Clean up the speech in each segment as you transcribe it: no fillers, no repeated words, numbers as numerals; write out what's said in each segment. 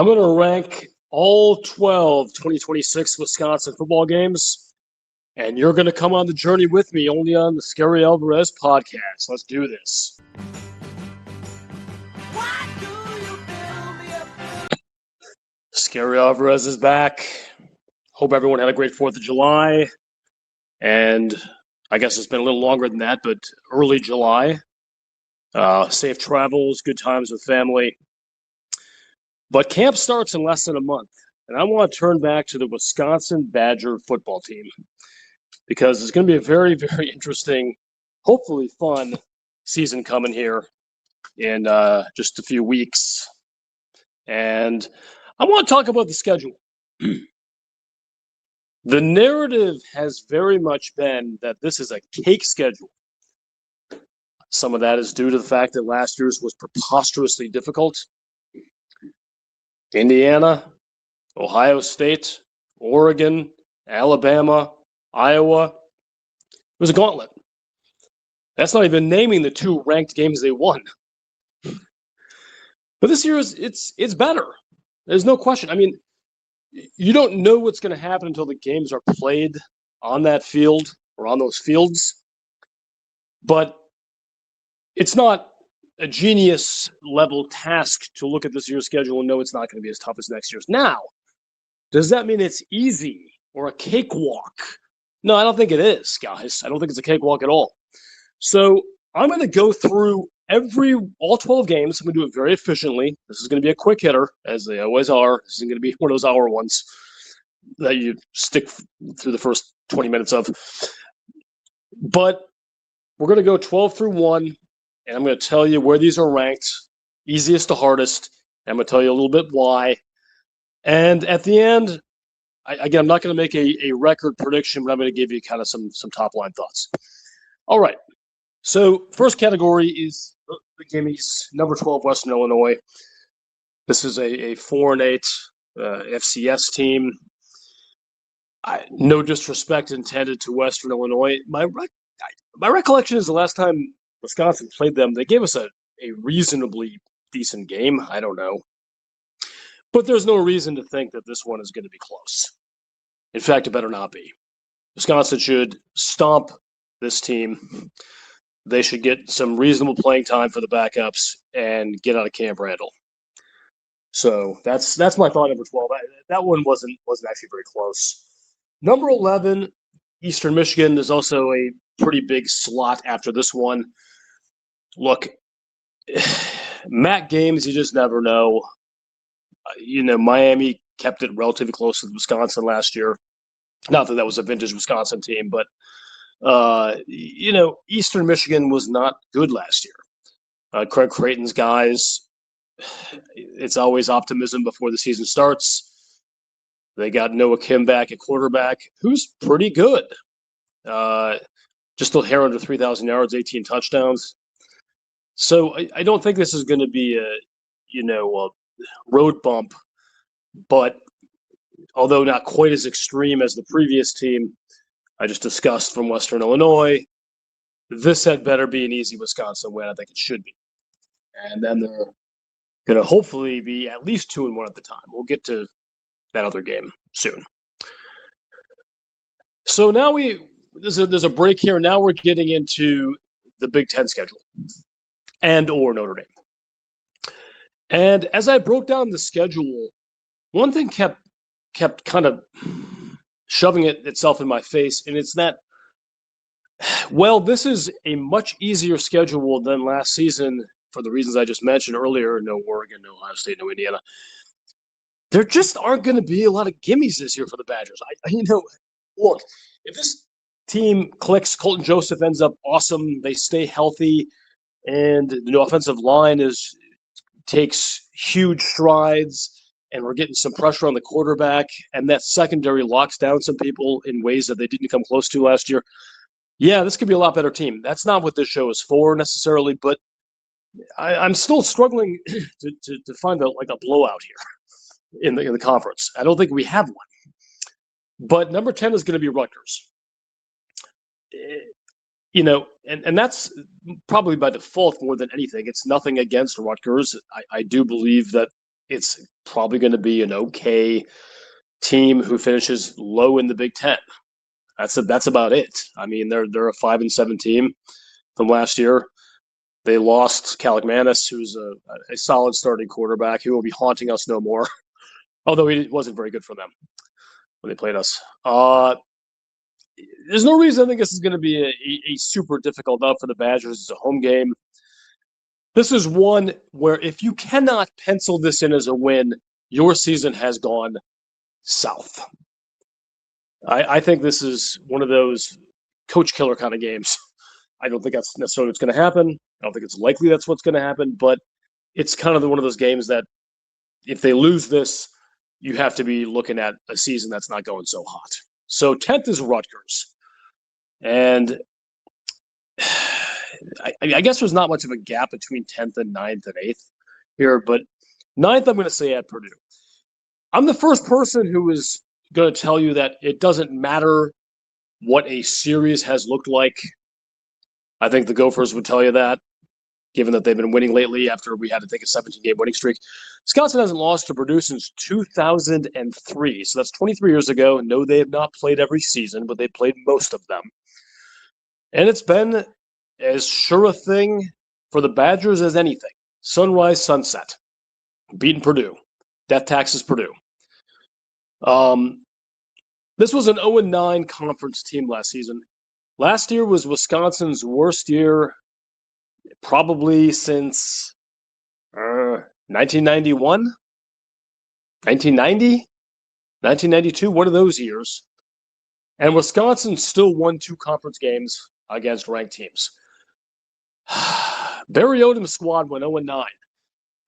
I'm going to rank all 12 2026 Wisconsin football games, and you're going to come on the journey with me only on the Scary Alvarez podcast. Let's do this. Scary Alvarez is back. Hope everyone had a great 4th of July. And I guess it's been a little longer than that, but early July. Safe travels, good times with family. But camp starts in less than a month. And I want to turn back to the Wisconsin Badger football team because it's going to be a very, very interesting, hopefully fun season coming here in just a few weeks. And I want to talk about the schedule. The narrative has very much been that this is a cake schedule. Some of that is due to the fact that last year's was preposterously difficult. Indiana, Ohio State, Oregon, Alabama, Iowa. It was a gauntlet. That's not even naming the 2 ranked games they won. But this year it's better. There's no question. I mean, you don't know what's going to happen until the games are played on that field or on those fields. But it's not a genius level task to look at this year's schedule and know it's not going to be as tough as next year's. Now, does that mean it's easy or a cakewalk? No, I don't think it is, guys. I don't think it's a cakewalk at all. So I'm going to go through all 12 games. I'm going to do it very efficiently. This is going to be a quick hitter, as they always are. This is going to be one of those hour ones that you stick through the first 20 minutes of. But we're going to go 12 through 1, and I'm going to tell you where these are ranked, easiest to hardest. And I'm going to tell you a little bit why. And at the end, I'm not going to make a record prediction, but I'm going to give you kind of some top-line thoughts. All right. So first category is the gimmies, number 12, Western Illinois. This is a 4-8 FCS team. No disrespect intended to Western Illinois. My recollection is the last time Wisconsin played them, they gave us a reasonably decent game. I don't know. But there's no reason to think that this one is going to be close. In fact, it better not be. Wisconsin should stomp this team. They should get some reasonable playing time for the backups and get out of Camp Randall. So that's my thought. Number 12. That one wasn't actually very close. Number 11, Eastern Michigan is also a pretty big slot after this one. Look, MAC games, you just never know. Miami kept it relatively close to Wisconsin last year. Not that was a vintage Wisconsin team, but Eastern Michigan was not good last year. Craig Creighton's guys, it's always optimism before the season starts. They got Noah Kim back at quarterback, who's pretty good. Just a hair under 3,000 yards, 18 touchdowns. So I don't think this is going to be a road bump, but although not quite as extreme as the previous team I just discussed from Western Illinois, this had better be an easy Wisconsin win. I think it should be. And then they're going to hopefully be at least 2-1 at the time. We'll get to that other game soon. So now there's a break here. Now we're getting into the Big Ten schedule or Notre Dame. And as I broke down the schedule, one thing kept kind of shoving itself in my face, and it's that, well, this is a much easier schedule than last season for the reasons I just mentioned earlier. No Oregon, no Ohio State, no Indiana. There just aren't going to be a lot of gimmies this year for the Badgers. Look, if this team clicks, Colton Joseph ends up awesome, they stay healthy, and the new offensive line takes huge strides, and we're getting some pressure on the quarterback, and that secondary locks down some people in ways that they didn't come close to last year. Yeah, this could be a lot better team. That's not what this show is for necessarily, but I'm still struggling to find a blowout here in the conference. I don't think we have one. But number 10 is going to be Rutgers. And that's probably by default more than anything. It's nothing against Rutgers. I do believe that it's probably going to be an okay team who finishes low in the Big Ten. That's about it. I mean, they're a 5-7 team from last year. They lost Kalikmanis, who's a solid starting quarterback. He will be haunting us no more, although he wasn't very good for them when they played us. There's no reason I think this is going to be a super difficult out for the Badgers. It's a home game. This is one where if you cannot pencil this in as a win, your season has gone south. I think this is one of those coach killer kind of games. I don't think that's necessarily what's going to happen. I don't think it's likely that's what's going to happen, but it's kind of one of those games that if they lose this, you have to be looking at a season that's not going so hot. So 10th is Rutgers. And I guess there's not much of a gap between 10th and 9th and 8th here, but 9th I'm going to say at Purdue. I'm the first person who is going to tell you that it doesn't matter what a series has looked like. I think the Gophers would tell you that, given that they've been winning lately after we had to take a 17-game winning streak. Wisconsin hasn't lost to Purdue since 2003, so that's 23 years ago. No, they have not played every season, but they played most of them. And it's been as sure a thing for the Badgers as anything. Sunrise, sunset. Beating Purdue. Death taxes Purdue. This was an 0-9 conference team last season. Last year was Wisconsin's worst year probably since 1991, 1990, 1992, one of those years. And Wisconsin still won 2 conference games against ranked teams. Barry Odom's squad went 0-9.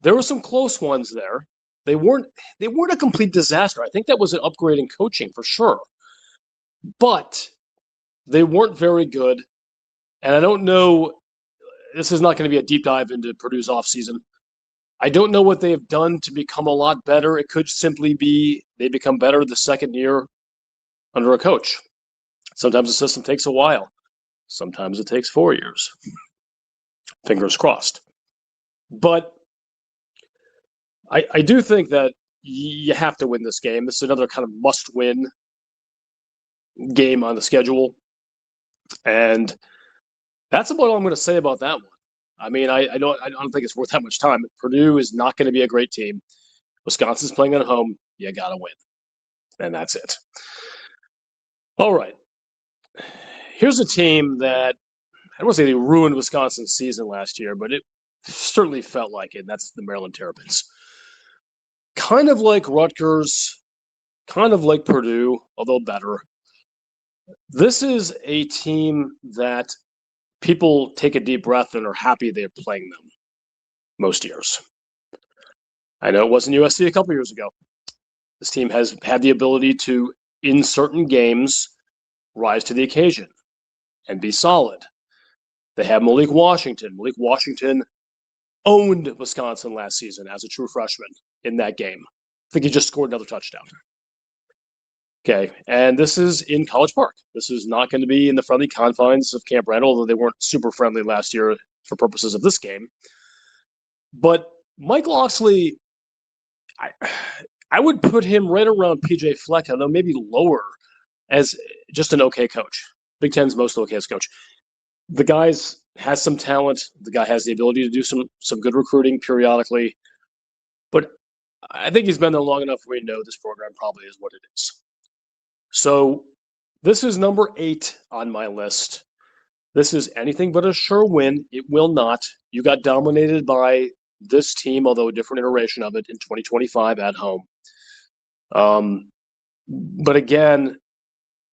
There were some close ones there. They weren't a complete disaster. I think that was an upgrade in coaching for sure. But they weren't very good. And I don't know, this is not going to be a deep dive into Purdue's offseason. I don't know what they have done to become a lot better. It could simply be they become better the second year under a coach. Sometimes the system takes a while. Sometimes it takes 4 years. Fingers crossed. But I do think that you have to win this game. This is another kind of must-win game on the schedule. And that's about all I'm going to say about that one. I mean, I don't think it's worth that much time. Purdue is not going to be a great team. Wisconsin's playing at home. You got to win. And that's it. All right. Here's a team that, I don't want to say they ruined Wisconsin's season last year, but it certainly felt like it. And that's the Maryland Terrapins. Kind of like Rutgers, kind of like Purdue, although better. This is a team that people take a deep breath and are happy they're playing them most years. I know it wasn't USC a couple years ago. This team has had the ability to, in certain games, rise to the occasion and be solid. They have Malik Washington. Malik Washington owned Wisconsin last season as a true freshman in that game. I think he just scored another touchdown. Okay, and this is in College Park. This is not going to be in the friendly confines of Camp Randall, although they weren't super friendly last year for purposes of this game. But Mike Locksley, I would put him right around PJ Fleck, although maybe lower, as just an okay coach. Big Ten's most okayest coach. The guy has some talent. The guy has the ability to do some good recruiting periodically. But I think he's been there long enough where we know this program probably is what it is. So this is number 8 on my list. This is anything but a sure win. It will not. You got dominated by this team, although a different iteration of it in 2025 at home. But again,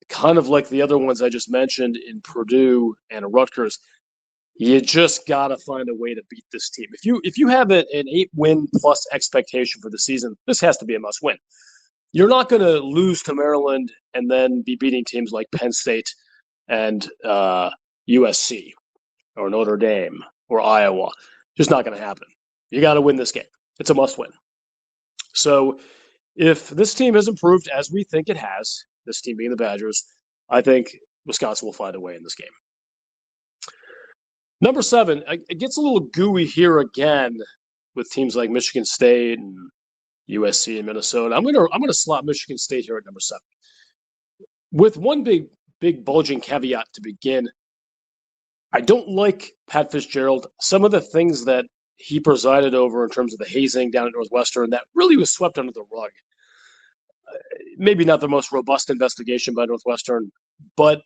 kind of like the other ones I just mentioned in Purdue and Rutgers, you just got to find a way to beat this team. If you have an 8-win plus expectation for the season, this has to be a must-win. You're not going to lose to Maryland and then be beating teams like Penn State and USC or Notre Dame or Iowa. Just not going to happen. You got to win this game. It's a must-win. So if this team has improved as we think it has, this team being the Badgers, I think Wisconsin will find a way in this game. Number 7, it gets a little gooey here again with teams like Michigan State and USC and Minnesota. I'm gonna slot Michigan State here at number 7. With one big bulging caveat to begin. I don't like Pat Fitzgerald. Some of the things that he presided over in terms of the hazing down at Northwestern, that really was swept under the rug. Maybe not the most robust investigation by Northwestern, but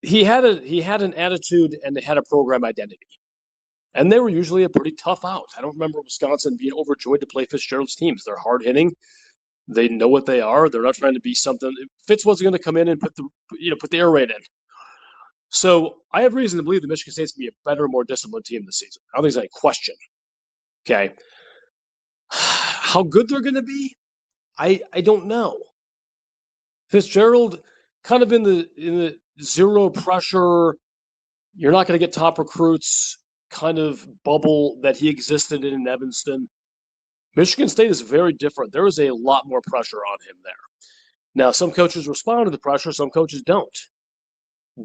he had an attitude and they had a program identity. And they were usually a pretty tough out. I don't remember Wisconsin being overjoyed to play Fitzgerald's teams. They're hard hitting. They know what they are. They're not trying to be something. Fitz wasn't going to come in and put the air raid in. So I have reason to believe that Michigan State's going to be a better, more disciplined team this season. I don't think there's any question. Okay. How good they're going to be, I don't know. Fitzgerald kind of in the zero pressure, you're not going to get top recruits kind of bubble that he existed in Evanston. Michigan State is very different. There is a lot more pressure on him there. Now, some coaches respond to the pressure, some coaches don't.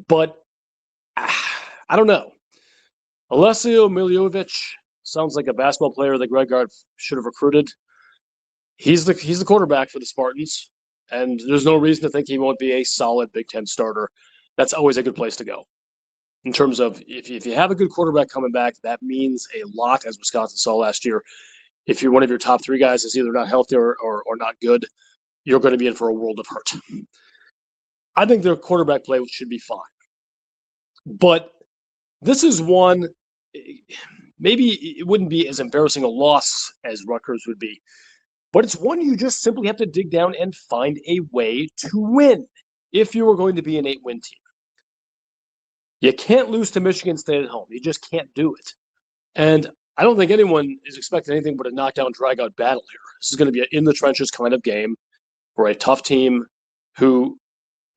But I don't know. Alessio Miljovic sounds like a basketball player that Greg Gard should have recruited. He's the quarterback for the Spartans, and there's no reason to think he won't be a solid Big Ten starter. That's always a good place to go. In terms of if you have a good quarterback coming back, that means a lot, as Wisconsin saw last year. If you're one of your top 3 guys is either not healthy or not good, you're going to be in for a world of hurt. I think their quarterback play should be fine. But this is one, maybe it wouldn't be as embarrassing a loss as Rutgers would be, but it's one you just simply have to dig down and find a way to win if you were going to be an 8-win team. You can't lose to Michigan State at home. You just can't do it. And I don't think anyone is expecting anything but a knockdown, drag-out battle here. This is going to be an in-the-trenches kind of game for a tough team who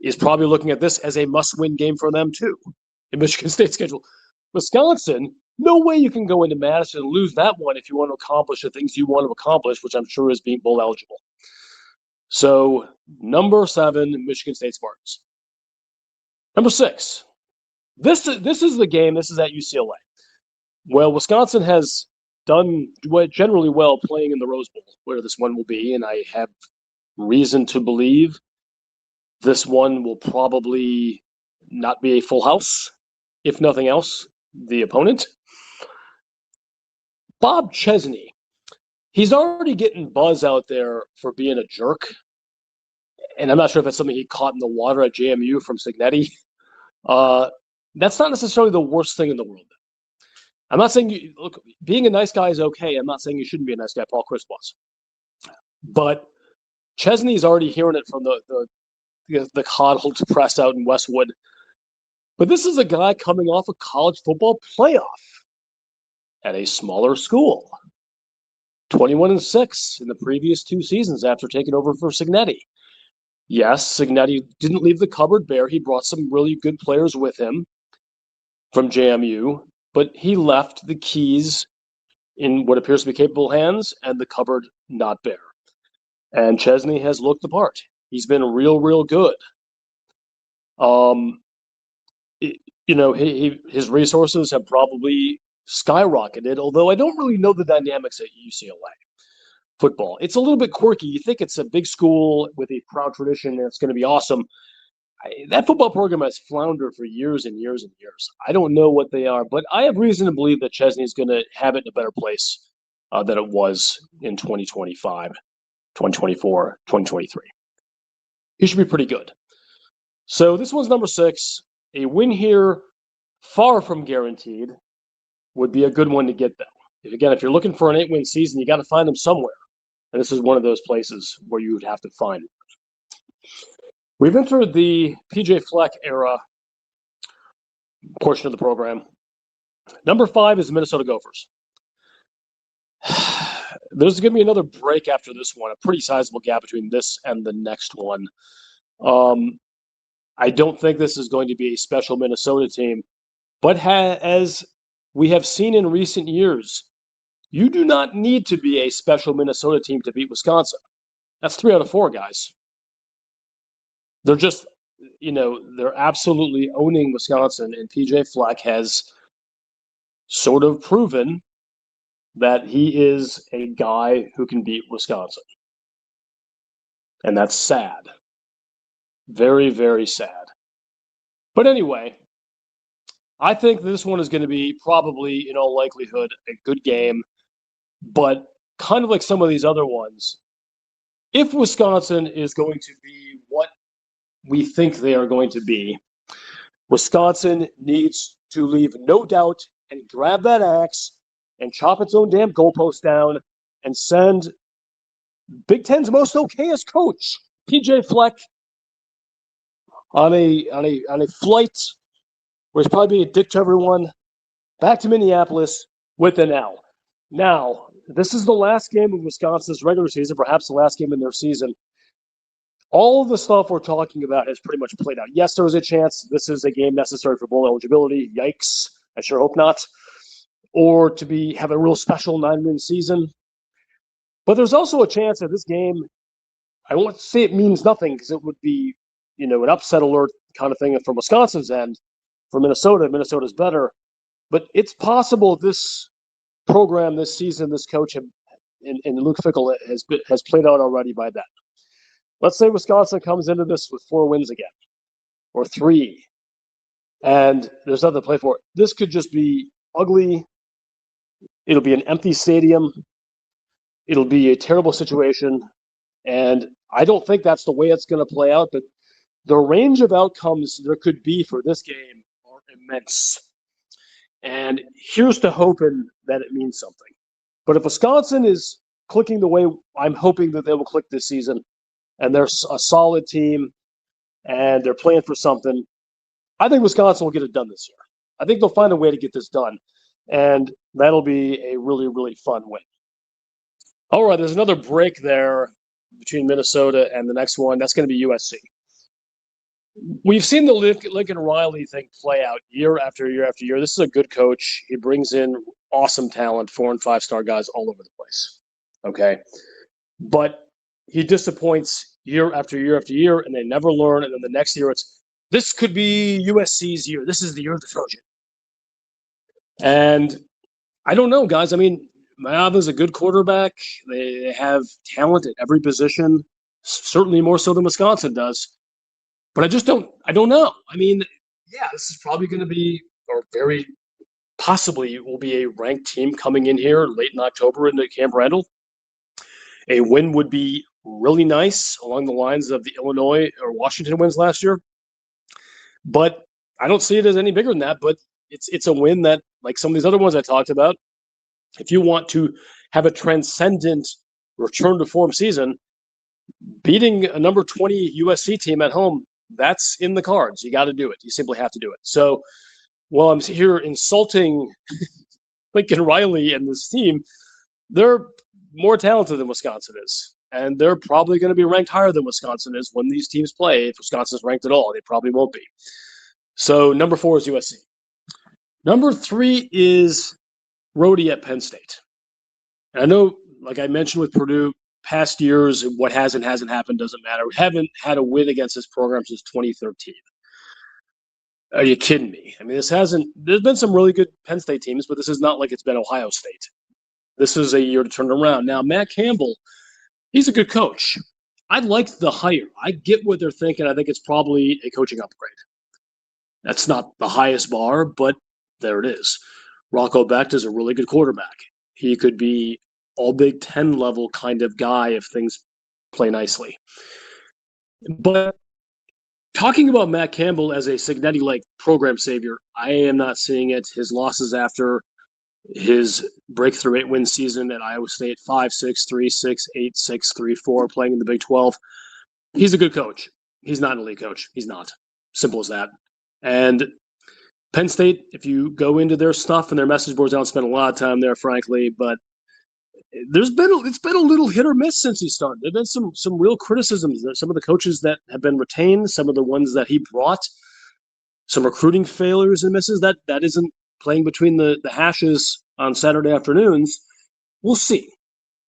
is probably looking at this as a must-win game for them, too, in Michigan State's schedule. Wisconsin, no way you can go into Madison and lose that one if you want to accomplish the things you want to accomplish, which I'm sure is being bowl eligible. So, number 7, Michigan State Spartans. Number 6. This is the game. This is at UCLA. Well, Wisconsin has done generally well playing in the Rose Bowl, where this one will be, and I have reason to believe this one will probably not be a full house, if nothing else. The opponent, Bob Chesney, he's already getting buzz out there for being a jerk, and I'm not sure if that's something he caught in the water at JMU from Signetti. That's not necessarily the worst thing in the world. I'm not saying look, being a nice guy is okay. I'm not saying you shouldn't be a nice guy. Paul Chryst was. But Chesney's already hearing it from the coddled press out in Westwood. But this is a guy coming off a college football playoff at a smaller school. 21-6 in the previous 2 seasons after taking over for Signetti. Yes, Signetti didn't leave the cupboard bare. He brought some really good players with him from JMU, but he left the keys in what appears to be capable hands and the cupboard not bare. And Chesney has looked the part. He's been real good. His resources have probably skyrocketed, although I don't really know the dynamics at UCLA football. It's a little bit quirky. You think it's a big school with a proud tradition and it's going to be awesome. That football program has floundered for years and years and years. I don't know what they are, but I have reason to believe that Chesney is going to have it in a better place than it was in 2025, 2024, 2023. He should be pretty good. So this one's number 6. A win here, far from guaranteed, would be a good one to get, though. If you're looking for an 8-win season, you got to find them somewhere. And this is one of those places where you would have to find it. We've entered the PJ Fleck era portion of the program. Number 5 is the Minnesota Gophers. There's going to be another break after this one, a pretty sizable gap between this and the next one. I don't think this is going to be a special Minnesota team, but as we have seen in recent years, you do not need to be a special Minnesota team to beat Wisconsin. That's 3 out of 4, guys. They're just, they're absolutely owning Wisconsin, and PJ Fleck has sort of proven that he is a guy who can beat Wisconsin. And that's sad. Very, very sad. But anyway, I think this one is going to be probably, in all likelihood, a good game. But kind of like some of these other ones, if Wisconsin is going to be what we think they are going to be, Wisconsin needs to leave no doubt and grab that axe and chop its own damn goalpost down and send Big Ten's most okayest coach, PJ Fleck, on a flight where he's probably being a dick to everyone, back to Minneapolis with an L. Now, this is the last game of Wisconsin's regular season, perhaps the last game in their season. All of the stuff we're talking about has pretty much played out. Yes, there was a chance this is a game necessary for bowl eligibility. Yikes. I sure hope not. Or to have a real special 9-win season. But there's also a chance that this game, I won't say it means nothing because it would be, an upset alert kind of thing from Wisconsin's end. For Minnesota, Minnesota's better. But it's possible this program, this season, this coach, and Luke Fickell has played out already by then. Let's say Wisconsin comes into this with 4 wins again, or 3, and there's nothing to play for. This could just be ugly. It'll be an empty stadium. It'll be a terrible situation, and I don't think that's the way it's going to play out, but the range of outcomes there could be for this game are immense. And here's to hoping that it means something. But if Wisconsin is clicking the way I'm hoping that they will click this season, and they're a solid team, and they're playing for something, I think Wisconsin will get it done this year. I think they'll find a way to get this done, and that'll be a really, really fun win. All right, there's another break there between Minnesota and the next one. That's going to be USC. We've seen the Lincoln Riley thing play out year after year after year. This is a good coach. He brings in awesome talent, 4- and 5-star guys all over the place. Okay? But he disappoints year after year after year, and they never learn. And then the next year, this could be USC's year. This is the year of the Trojan. And I don't know, guys. I mean, Mayava's a good quarterback. They have talent at every position, certainly more so than Wisconsin does. But I don't know. I mean, yeah, this is probably going to be, or very possibly will be, a ranked team coming in here late in October into Camp Randall. A win would be really nice along the lines of the Illinois or Washington wins last year. But I don't see it as any bigger than that. But it's a win that, like some of these other ones I talked about, if you want to have a transcendent return to form season, beating a number 20 USC team at home, that's in the cards. You got to do it. You simply have to do it. So while I'm here insulting Lincoln Riley and this team, they're more talented than Wisconsin is. And they're probably going to be ranked higher than Wisconsin is when these teams play. If Wisconsin's ranked at all, they probably won't be. So number 4 is USC. Number 3 is Rhodey at Penn State. And I know, like I mentioned with Purdue, past years, what has and hasn't happened doesn't matter. We haven't had a win against this program since 2013. Are you kidding me? I mean, there's been some really good Penn State teams, but this is not like it's been Ohio State. This is a year to turn it around. Now, Matt Campbell, he's a good coach. I like the hire. I get what they're thinking. I think it's probably a coaching upgrade. That's not the highest bar, but there it is. Rocco Becht is a really good quarterback. He could be all Big Ten level kind of guy if things play nicely. But talking about Matt Campbell as a Cignetti-like program savior, I am not seeing it. His losses after his breakthrough 8-win season at Iowa State, 5-6, 3-6, 8-6, 3-4, playing in the Big 12. He's a good coach. He's not an elite coach. He's not. Simple as that. And Penn State, if you go into their stuff and their message boards, I don't spend a lot of time there, frankly, but it's been a little hit or miss since he started. There've been some real criticisms. Some of the coaches that have been retained, some of the ones that he brought, some recruiting failures and misses. That isn't playing between the hashes on Saturday afternoons. We'll see.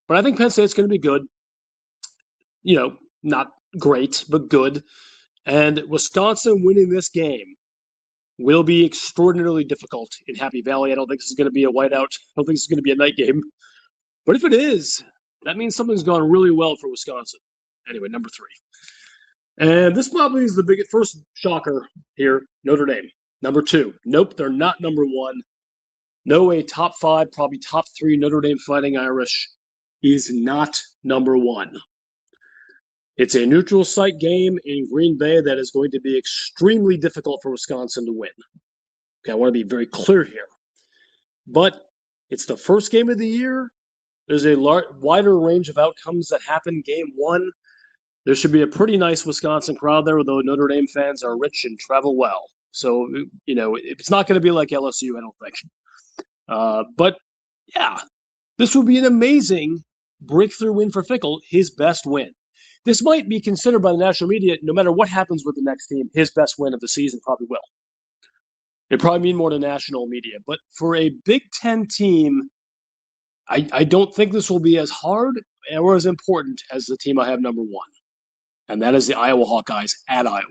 But I think Penn State's going to be good. Not great, but good. And Wisconsin winning this game will be extraordinarily difficult in Happy Valley. I don't think this is going to be a whiteout. I don't think this is going to be a night game. But if it is, that means something's gone really well for Wisconsin. Anyway, number 3. And this probably is the biggest first shocker here, Notre Dame. Number 2. Nope, they're not number 1. No, a top 5, probably top 3 Notre Dame Fighting Irish is not number 1. It's a neutral site game in Green Bay that is going to be extremely difficult for Wisconsin to win. Okay, I want to be very clear here. But it's the first game of the year. There's a wider range of outcomes that happen game 1. There should be a pretty nice Wisconsin crowd there, although Notre Dame fans are rich and travel well. So, it's not going to be like LSU, I don't think. But, yeah, this would be an amazing breakthrough win for Fickell, his best win. This might be considered by the national media, no matter what happens with the next team, his best win of the season probably will. It probably mean more to national media. But for a Big Ten team, I don't think this will be as hard or as important as the team I have number 1. And that is the Iowa Hawkeyes at Iowa.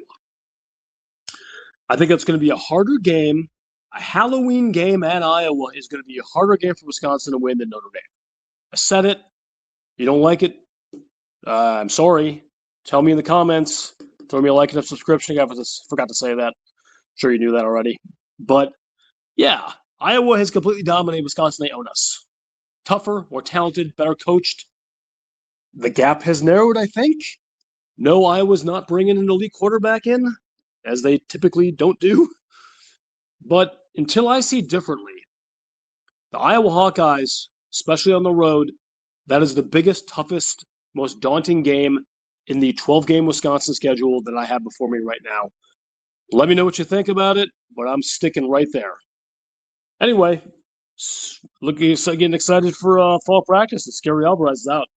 I think it's going to be a harder game. A Halloween game at Iowa is going to be a harder game for Wisconsin to win than Notre Dame. I said it. You don't like it? I'm sorry. Tell me in the comments. Throw me a like and a subscription. I forgot to say that. I'm sure you knew that already. But, yeah, Iowa has completely dominated Wisconsin. They own us. Tougher, more talented, better coached. The gap has narrowed, I think. No, Iowa's not bringing an elite quarterback in, as they typically don't do. But until I see differently, the Iowa Hawkeyes, especially on the road, that is the biggest, toughest, most daunting game in the 12-game Wisconsin schedule that I have before me right now. Let me know what you think about it, but I'm sticking right there. Anyway, getting excited for fall practice, and Scary Alvarez is out.